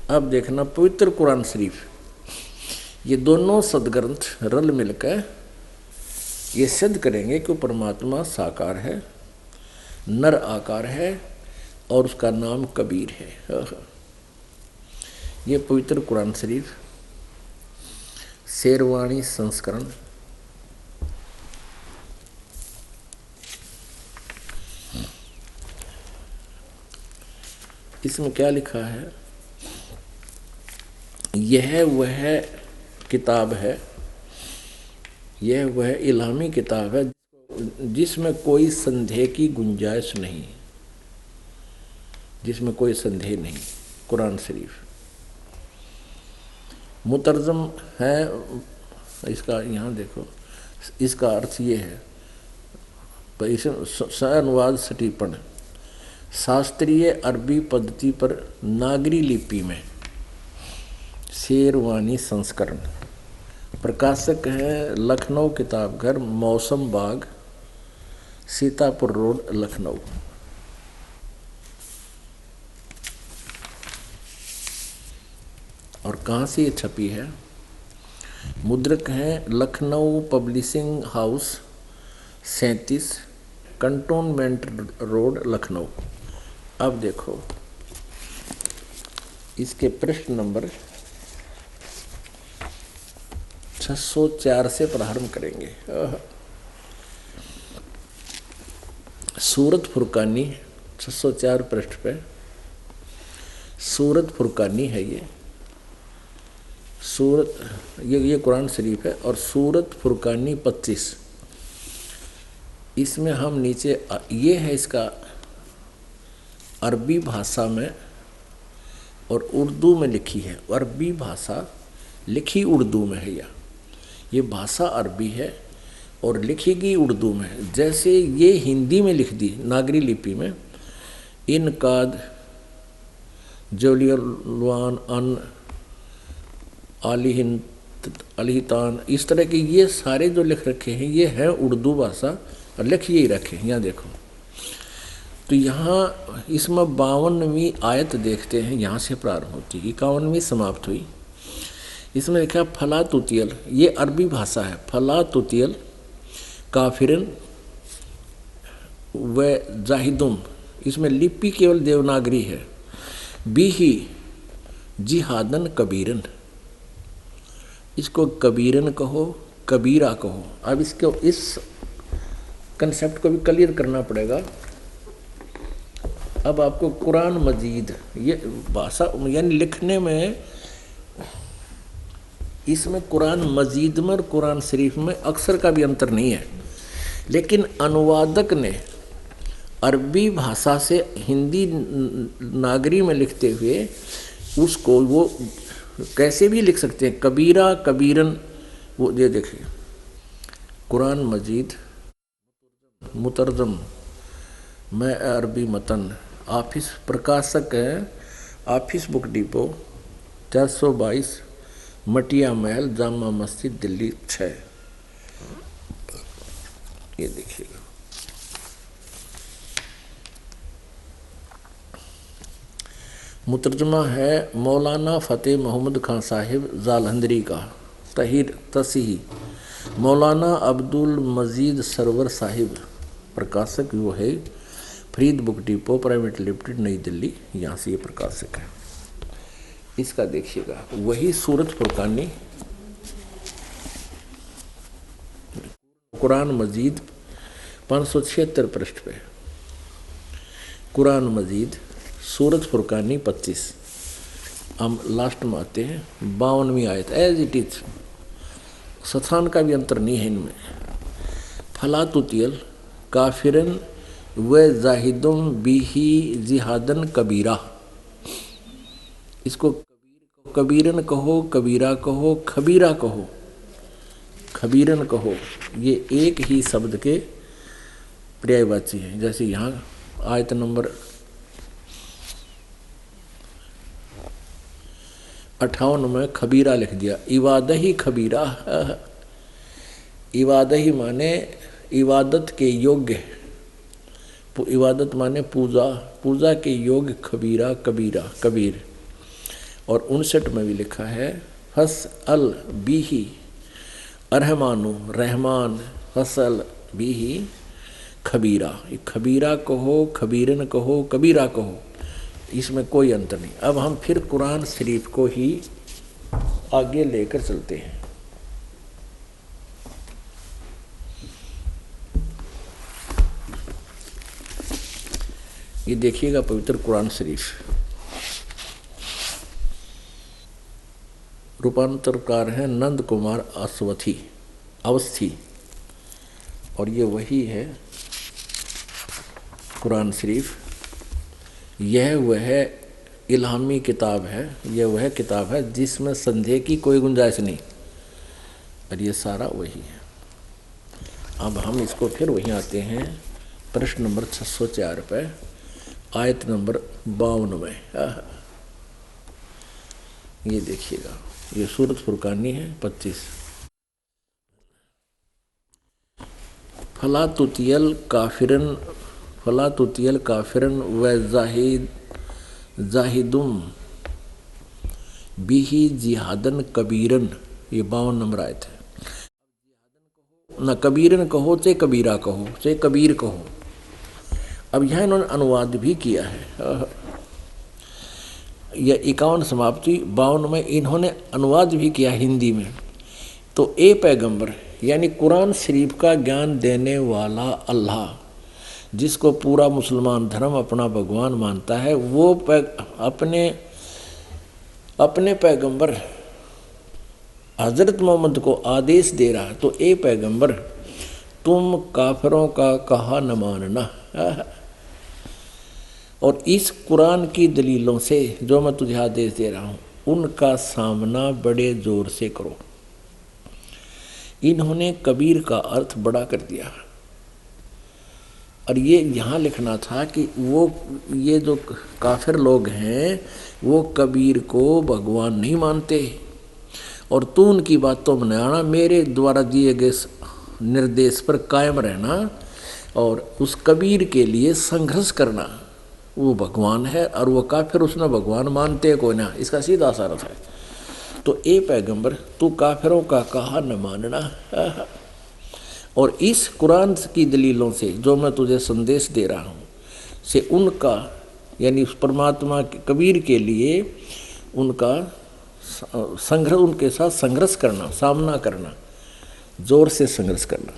अब देखना पवित्र कुरान शरीफ, ये दोनों सदग्रंथ रल मिलकर ये सिद्ध करेंगे कि परमात्मा साकार है, नर आकार है और उसका नाम कबीर है। ये पवित्र कुरान शरीफ शेरवानी संस्करण, इसमें क्या लिखा है, यह वह किताब है, यह वह इल्हामी किताब है जिसमें कोई संदेह की गुंजाइश नहीं, जिसमें कोई संदेह नहीं। कुरान शरीफ मुतरजम है, इसका यहाँ देखो, इसका अर्थ ये है, अनुवाद सटीपन शास्त्रीय अरबी पद्धति पर नागरी लिपि में शेरवानी संस्करण, प्रकाशक है लखनऊ किताबघर, मौसम बाग, सीतापुर रोड, लखनऊ। और कहाँ से ये छपी है? मुद्रक है Lucknow publishing house, 37 cantonment road, Lucknow. अब देखो इसके पृष्ठ नंबर 604 से प्रारंभ करेंगे। सूरत फुरकानी 604 पृष्ठ पे सूरत फुरकानी है ये सूरत, ये कुरान शरीफ है। और सूरत फुरकानी 25, इसमें हम नीचे ये है इसका अरबी भाषा में और उर्दू में लिखी है। अरबी भाषा लिखी उर्दू में है, ये भाषा अरबी है और लिखी गई उर्दू में है। जैसे ये हिंदी में लिख दी नागरी लिपि में, इनकाद जलियलवान अन अलिहितान, इस तरह के ये सारे जो लिख रखे हैं ये हैं उर्दू भाषा और लिख यही रखे हैं। यहाँ देखो तो यहाँ इसमें 52वीं आयत देखते हैं, यहाँ से प्रारंभ होती है, 51वीं समाप्त हुई। इसमें लिखा फला तुतियल, ये अरबी भाषा है, फला तुतियल काफिरन व जाहिदुम, इसमें लिपि केवल देवनागरी है। बीही जिहादन कबीरन, इसको कबीरन कहो, कबीरा कहो। अब इसको इस कंसेप्ट को भी क्लियर करना पड़ेगा। अब आपको कुरान मजीद, ये भाषा यानी लिखने में, इसमें कुरान मजीद में और कुरान शरीफ में अक्षर का भी अंतर नहीं है, लेकिन अनुवादक ने अरबी भाषा से हिंदी नागरी में लिखते हुए उसको वो कैसे भी लिख सकते हैं, कबीरा कबीरन। वो ये देखिए कुरान मजीद मुतरजम मैं अरबी मतन, ऑफिस प्रकाशक है ऑफिस बुक डिपो, 422 मटिया महल, जामा मस्जिद, दिल्ली 6। ये देखिएगा मुतरजमा है मौलाना फ़तेह मोहम्मद खान साहिब जालंधरी का, तहीर तसीही मौलाना अब्दुल मजीद सरवर साहिब, प्रकाशक वो है Farid book depot private limited, नई दिल्ली, यहाँ से ये प्रकाशक है। इसका देखिएगा वही सूरत फुरकानी कुरान मजीद 576 पृष्ठ पे, कुरान मजीद सूरत फुरकानी 25, हम लास्ट में आते हैं 52वीं आयत, एज इट इज, स्थान का भी अंतर नहीं है इनमें। फला तुतियल काफिरन व जाहिदुम बिही जिहादन कबीरा, इसको कबीरन कहो, कबीरा कहो, खबीरा कहो, खबीरन कहो, ये एक ही शब्द के पर्यायवाची हैं। जैसे यहाँ आयत नंबर 58 में खबीरा लिख दिया, इबादही खबीरा, इबादही माने इबादत के योग्य, इबादत माने पूजा, पूजा के योग्य, खबीरा कबीरा कबीर। और 59 में भी लिखा है फस अल बीही अरहमानु रहमान फसल बीही खबीरा। ये खबीरा कहो, खबीरन कहो, कबीरा कहो, इसमें कोई अंतर नहीं। अब हम फिर कुरान शरीफ को ही आगे लेकर चलते हैं। ये देखिएगा पवित्र कुरान शरीफ, रूपांतरकार हैं नंद कुमार अवस्थी, और ये वही है कुरान शरीफ। यह वह इल्हामी किताब है, यह वह किताब है जिसमें संदेह की कोई गुंजाइश नहीं, और ये सारा वही है। अब हम इसको फिर वहीं आते हैं, प्रश्न नंबर 604 पे, आयत नंबर 52 में। ये देखिएगा, ये सूरत फुरकानी है 25। फला तुतियल काफिरन व जाहिदुम बिही जिहादन कबीरन। ये 52 नंबर आयत है। न कबीरन कहो चाहे कबीरा कहो चाहे कबीर कहो। अब यहाँ इन्होंने अनुवाद भी किया है। यह 51 समाप्ति 52 में इन्होंने अनुवाद भी किया हिंदी में। तो ए पैगंबर यानी कुरान शरीफ का ज्ञान देने वाला अल्लाह, जिसको पूरा मुसलमान धर्म अपना भगवान मानता है, वो अपने पैगंबर हज़रत मोहम्मद को आदेश दे रहा है। तो ए पैगंबर तुम काफिरों का कहा न मानना, और इस कुरान की दलीलों से जो मैं तुझे आदेश दे रहा हूँ उनका सामना बड़े जोर से करो। इन्होंने कबीर का अर्थ बड़ा कर दिया, और ये यहाँ लिखना था कि ये जो काफिर लोग हैं वो कबीर को भगवान नहीं मानते, और तू उनकी बातों में आना, मेरे द्वारा दिए गए निर्देश पर कायम रहना, और उस कबीर के लिए संघर्ष करना। वो भगवान है और वो काफिर उसने भगवान मानते को ना, इसका सीधा सा अर्थ है। तो ए पैगंबर तू काफिरों का कहा न मानना, और इस कुरान की दलीलों से जो मैं तुझे संदेश दे रहा हूँ से उनका यानी उस परमात्मा के कबीर के लिए उनका संघर्ष, उनके साथ संघर्ष करना, सामना करना, जोर से संघर्ष करना।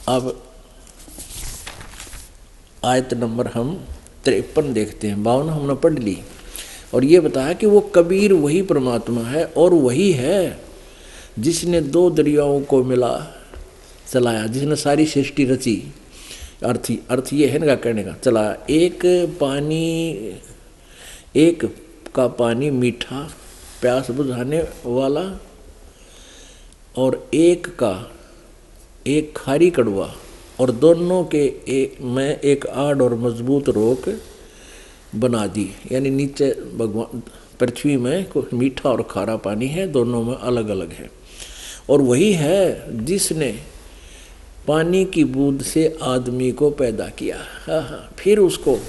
अब आयत नंबर हम 53 देखते हैं। 52 हमने पढ़ ली, और ये बताया कि वो कबीर वही परमात्मा है, और वही है जिसने 2 दरियाओं को मिला चलाया, जिसने सारी सृष्टि रची। अर्थ ये है ना कहने का चलाया। एक का पानी मीठा प्यास बुझाने वाला, और एक खारी कड़वा, और दोनों के में एक आड़ और मजबूत रोक बना दी। यानी नीचे भगवान पृथ्वी में मीठा और खारा पानी है, दोनों में अलग अलग है। और वही है जिसने पानी की बूंद से आदमी को पैदा किया, फिर उसको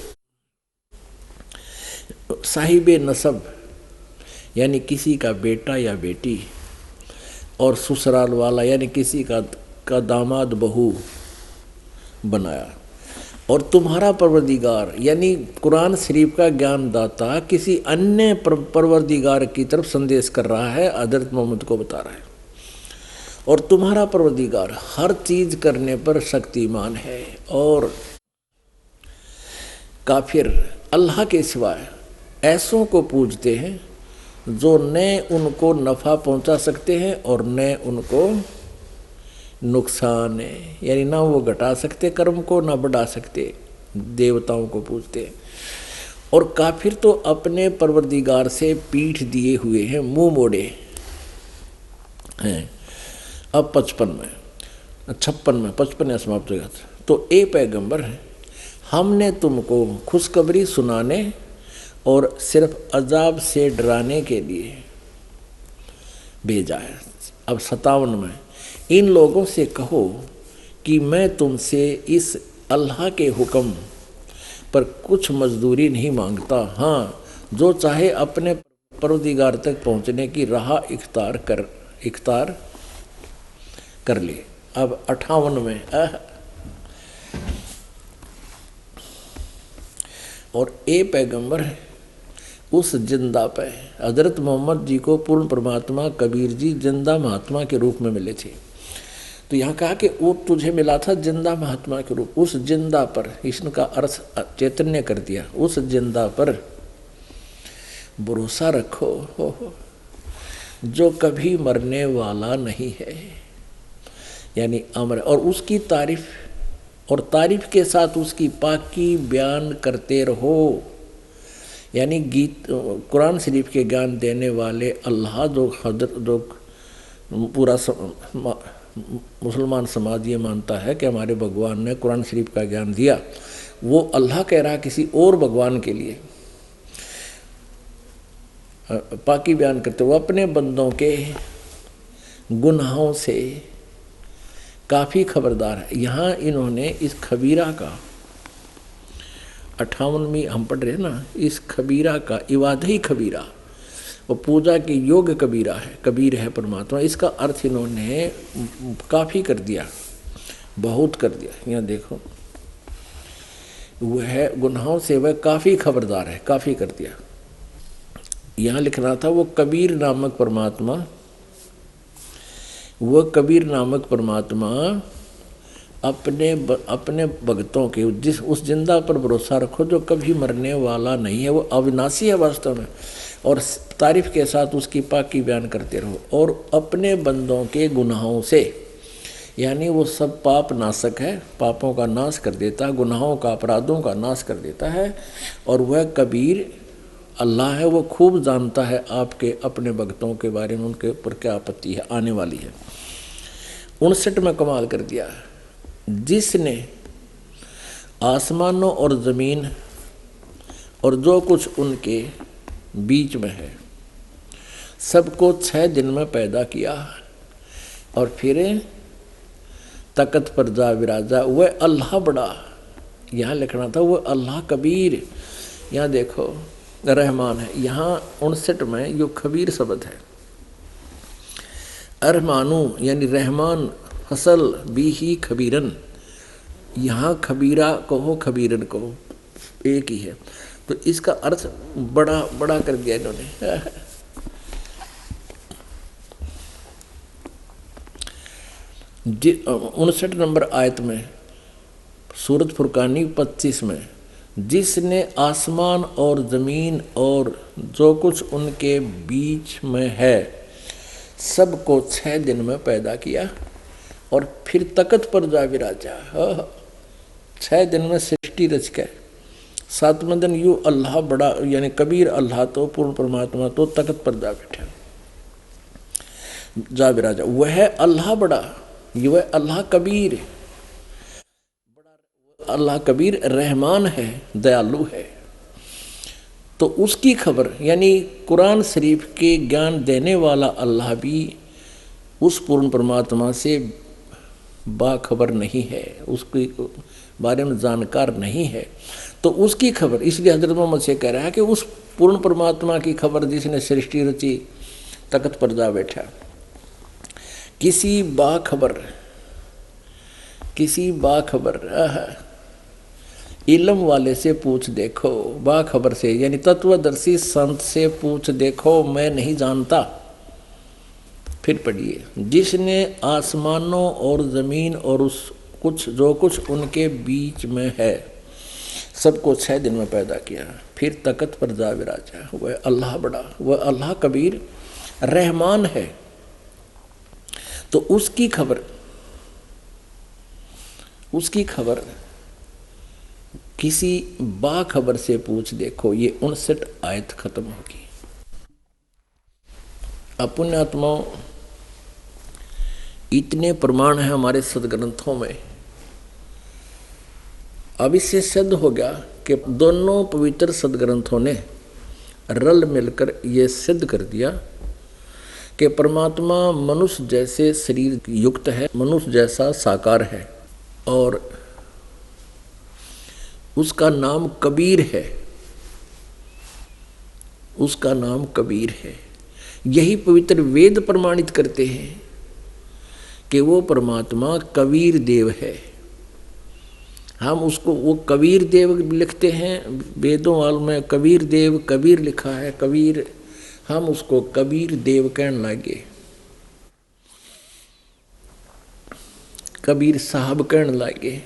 साहिबे नसब यानी किसी का बेटा या बेटी, और ससुराल वाला यानी किसी का दामाद बहू बनाया। और तुम्हारा परवरदिगार यानी कुरान शरीफ का ज्ञानदाता किसी अन्य परवरदिगार की तरफ संदेश कर रहा है, हज़रत मोहम्मद को बता रहा है। और तुम्हारा परवरदिगार हर चीज करने पर शक्तिमान है। और काफिर अल्लाह के सिवाय ऐसों को पूजते हैं जो न उनको नफ़ा पहुंचा सकते हैं और न उनको नुकसान है, यानी ना वो घटा सकते कर्म को ना बढ़ा सकते। देवताओं को पूजते हैं। और काफिर तो अपने परवरदिगार से पीठ दिए हुए हैं, मुंह मोड़े हैं। अब 55 समाप्त हो गया। तो ए पैगंबर है, हमने तुमको खुशखबरी सुनाने और सिर्फ अजाब से डराने के लिए भेजा है। अब 57 में इन लोगों से कहो कि मैं तुमसे इस अल्लाह के हुक्म पर कुछ मजदूरी नहीं मांगता। हाँ, जो चाहे अपने परवदिगार तक पहुंचने की राह इख्तार कर ले। अब 58 में और ए पैगंबर उस जिंदा पे हजरत मोहम्मद जी को पूर्ण परमात्मा कबीर जी जिंदा महात्मा के रूप में मिले थे। तो यहाँ कहा कि वो तुझे मिला था जिंदा महात्मा के रूप, उस जिंदा पर, इसका अर्थ चैतन्य कर दिया, उस जिंदा पर भरोसा रखो हो जो कभी मरने वाला नहीं है, यानी अमर, और उसकी तारीफ, और तारीफ के साथ उसकी पाकी बयान करते रहो। यानी गीत कुरान शरीफ के ज्ञान देने वाले अल्लाह जो पूरा मुसलमान समाज ये मानता है कि हमारे भगवान ने कुरान शरीफ का ज्ञान दिया, वो अल्लाह कह रहा किसी और भगवान के लिए पाकी बयान करते हुए अपने बंदों के गुनाहों से काफ़ी खबरदार है। यहाँ इन्होंने इस खबीरा का 58वीं हम पढ़ रहे हैं ना, इस खबीरा का इवादही खबीरा, वो पूजा के योग्य कबीरा है, कबीर है परमात्मा, इसका अर्थ इन्होंने काफ़ी कर दिया, बहुत कर दिया। यहाँ देखो वह गुनाहों से वह काफ़ी खबरदार है, काफ़ी कर दिया। यहाँ लिखना था वो कबीर नामक परमात्मा, वह कबीर नामक परमात्मा अपने भक्तों के उस जिंदा पर भरोसा रखो जो कभी मरने वाला नहीं है, वो अविनाशी है वास्तव में, और तारीफ के साथ उसकी पाकी बयान करते रहो, और अपने बंदों के गुनाहों से, यानी वो सब पाप नाशक है, पापों का नाश कर देता है, गुनाहों का अपराधों का नाश कर देता है, और वह कबीर अल्लाह है, वो खूब जानता है आपके अपने भक्तों के बारे में, उनके ऊपर क्या आपत्ति है आने वाली है। 59 में कमाल कर दिया, जिसने आसमानों और ज़मीन और जो कुछ उनके बीच में है सबको 6 दिन में पैदा किया, और फिर तकत पर जा विराजा, वह अल्लाह बड़ा, यहाँ लिखना था वह अल्लाह कबीर। यहाँ देखो रहमान है, यहाँ 59 में यो खबीर शब्द है, अरमानू यानी रहमान फसल भी ही खबीरन, यहाँ खबीरा कहो खबीरन कहो एक ही है, तो इसका अर्थ बड़ा बड़ा कर दिया इन्होंने। 59 नंबर आयत में सूरत फुरकानी 25 में, जिसने आसमान और ज़मीन और जो कुछ उनके बीच में है सबको 6 दिन में पैदा किया, और फिर तकत पर जा विराजा। 6 दिन में सृष्टि रच के 7वें दिन यू अल्लाह बड़ा, यानी कबीर अल्लाह तो पूर्ण परमात्मा तो तकत पर जा बैठा, जा विराजा, वह अल्लाह बड़ा, वह अल्लाह कबीर, अल्लाह कबीर रहमान है, दयालु है। तो उसकी खबर, यानी कुरान शरीफ के ज्ञान देने वाला अल्लाह भी उस पूर्ण परमात्मा से बाखबर नहीं है, उसके बारे में जानकार नहीं है, तो उसकी खबर, इसलिए हजरत मोहम्मद से कह रहा है कि उस पूर्ण परमात्मा की खबर जिसने सृष्टि रची, तकत पर जा बैठा, किसी बाखबर इल्म वाले से पूछ देखो, बाखबर से यानी तत्वदर्शी संत से पूछ देखो, मैं नहीं जानता। फिर पढ़िए, जिसने आसमानों और ज़मीन और उस कुछ जो कुछ उनके बीच में है सबको 6 दिन में पैदा किया, फिर तकत पर जा विराजा, वह अल्लाह बड़ा, वह अल्लाह कबीर रहमान है। तो उसकी खबर किसी बाखबर से पूछ देखो, ये 59 आयत खत्म होगी। पुण्यात्माओं, इतने प्रमाण हैं हमारे सदग्रंथों में, अब इससे सिद्ध हो गया कि दोनों पवित्र सदग्रंथों ने रल मिलकर ये सिद्ध कर दिया कि परमात्मा मनुष्य जैसे शरीर युक्त है, मनुष्य जैसा साकार है, और उसका नाम कबीर है। उसका नाम कबीर है। यही पवित्र वेद प्रमाणित करते हैं कि वो परमात्मा कबीर देव है। हम उसको वो कबीर देव लिखते हैं, वेदों वालों में कबीर देव कबीर लिखा है, कबीर, हम उसको कबीर देव कहने लगे, कबीर साहब कहने लगे।